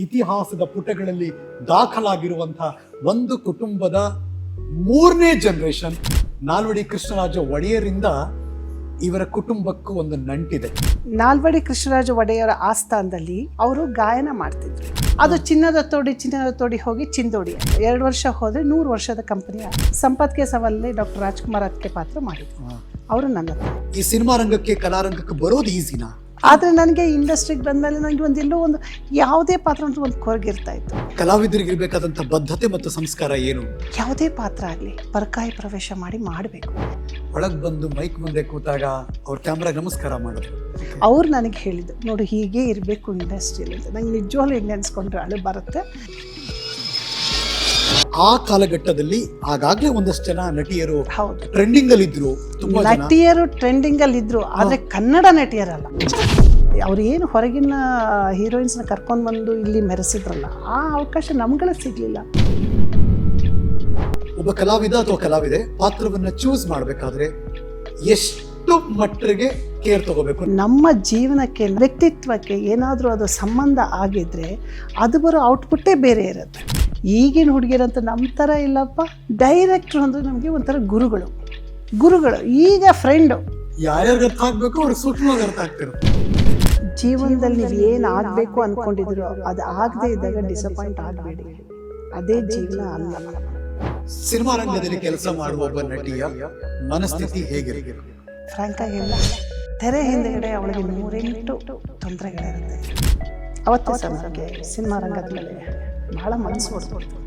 ಇತಿಹಾಸದ ಪುಟಗಳಲ್ಲಿ ದಾಖಲಾಗಿರುವಂತಹ ಒಂದು ಕುಟುಂಬದ 3ನೇ ಜನರೇಷನ್ ನಾಲ್ವಡಿ ಕೃಷ್ಣರಾಜ ಒಡೆಯರಿಂದ ಇವರ ಕುಟುಂಬಕ್ಕೂ ಒಂದು ನಂಟಿದೆ. ನಾಲ್ವಡಿ ಕೃಷ್ಣರಾಜ ಒಡೆಯರ ಆಸ್ಥಾನದಲ್ಲಿ ಅವರು ಗಾಯನ ಮಾಡ್ತಿದ್ರು. ಅದು ಚಿನ್ನದ ತೋಡಿ ಹೋಗಿ ಚಿಂದೋಡಿ 2 ವರ್ಷ ಹೋದ್ರೆ 100 ವರ್ಷದ ಕಂಪನಿಯ ಸಂಪತ್ಗೆ ಸವಾಲಲ್ಲಿ ಡಾಕ್ಟರ್ ರಾಜ್ಕುಮಾರ್ ಅದಕ್ಕೆ ಪಾತ್ರ ಮಾಡಿದ್ರು. ಅವರು ನನ್ನ ಈ ಸಿನಿಮಾ ರಂಗಕ್ಕೆ ಕಲಾರಂಗಕ್ಕೆ ಬರೋದು ಈಸಿನಾ? ಆದರೆ ನನಗೆ ಇಂಡಸ್ಟ್ರಿಗೆ ಬಂದಮೇಲೆ ನನಗೆ ಒಂದು ಯಾವುದೇ ಪಾತ್ರ ಅಂತ ಒಂದು ಕೊರಗಿರ್ತಾ ಇತ್ತು. ಕಲಾವಿದರಿಗೆ ಇರಬೇಕಾದಂಥ ಬದ್ಧತೆ ಮತ್ತು ಸಂಸ್ಕಾರ ಏನು? ಯಾವುದೇ ಪಾತ್ರ ಆಗಲಿ ಪರಕಾಯಿ ಪ್ರವೇಶ ಮಾಡಬೇಕು. ಒಳಗೆ ಬಂದು ಮೈಕ್ ಮುಂದೆ ಕೂತಾಗ ಅವ್ರ ಕ್ಯಾಮ್ರಾಗ ನಮಸ್ಕಾರ ಮಾಡೋದು. ಅವ್ರು ನನಗೆ ಹೇಳಿದ್ದು, ನೋಡಿ ಹೀಗೆ ಇರಬೇಕು ಇಂಡಸ್ಟ್ರಿಯಲ್ಲಿ ಅಂತ. ನಂಗೆ ನಿಜವಾಗ್ಲೂ ಈಗ ನೆನೆಸ್ಕೊಂಡ್ರೆ ಅಳು ಬರುತ್ತೆ. ಆ ಕಾಲಘಟ್ಟದಲ್ಲಿ ಆಗಾಗ್ಲೇ ಒಂದಷ್ಟು ಜನ ನಟಿಯರು ಹೌದು ಟ್ರೆಂಡಿಂಗ್ ಅಲ್ಲಿ ಇದ್ರು. ತುಂಬಾ ಜನ ನಟಿಯರು ಟ್ರೆಂಡಿಂಗ್ ಅಲ್ಲಿ ಇದ್ರು, ಆದ್ರೆ ಕನ್ನಡ ನಟಿಯರಲ್ಲ. ಅವ್ರು ಏನು ಹೊರಗಿನ ಹೀರೋಯಿನ್ಸ್ನ ಕರ್ಕೊಂಡು ಬಂದು ಇಲ್ಲಿ ಮೆರೆಸಿದ್ರಲ್ಲ, ಆ ಅವಕಾಶ ನಮ್ಗಳಿಗೆ ಸಿಗ್ಲಿಲ್ಲ. ಒಬ್ಬ ಕಲಾವಿದ ಅಥವಾ ಕಲಾವಿದೆ ಪಾತ್ರವನ್ನ ಚೂಸ್ ಮಾಡ್ಬೇಕಾದ್ರೆ ಎಷ್ಟು ಮಟ್ಟಿಗೆ ಕೇರ್ ತಗೋಬೇಕು? ನಮ್ಮ ಜೀವನಕ್ಕೆ ವ್ಯಕ್ತಿತ್ವಕ್ಕೆ ಏನಾದರೂ ಅದು ಸಂಬಂಧ ಆಗಿದ್ರೆ ಅದು ಬರೋ ಔಟ್ಪುಟ್ಟೇ ಬೇರೆ ಇರುತ್ತೆ. ಈಗಿನ ಹುಡುಗಿರಂತೂ ನಮ್ಮ ಥರ ಇಲ್ಲಪ್ಪ. ಡೈರೆಕ್ಟ್ರು ಅಂದ್ರೆ ನಮಗೆ ಒಂಥರ ಗುರುಗಳು. ಈಗ ಫ್ರೆಂಡು. ಯಾರ್ಯಾರಿಗೆ ಅರ್ಥ ಆಗ್ಬೇಕು ಅವ್ರಿಗೆ ಸೂಕ್ಷ್ಮವಾಗಿ ಅರ್ಥ ಆಗ್ತಿರೋ. ಜೀವನದಲ್ಲಿ ನೀವು ಏನು ಆಗಬೇಕು ಅಂದ್ಕೊಂಡಿದ್ರು ಅದು ಆಗದೆ ಇದ್ದಾಗ ಡಿಸಪಾಯಿಂಟ್ ಆಗಬೇಡಿ. ಅದೇ ಜೀವನ ಅಲ್ಲ. ಸಿನಿಮಾ ರಂಗದಲ್ಲಿ ಕೆಲಸ ಮಾಡುವ ಒಬ್ಬ ನಟಿಯ ಮನಸ್ಥಿತಿ ಹೇಗಿರಬೇಕು? ಫ್ರಾಂಕ್ ಆಗಿ ಇಲ್ಲ, ತೆರೆ ಹಿಂದೆಗಡೆ ಅವಳಿಗೆ 108 ತೊಂದರೆಗಳಿರುತ್ತೆ. ಅವತ್ತೇ ಸರ್ ನನಗೆ ಸಿನಿಮಾ ರಂಗದ ಮೇಲೆ ಬಹಳ ಮನಸ್ಸು ಹೊಡ್ತು.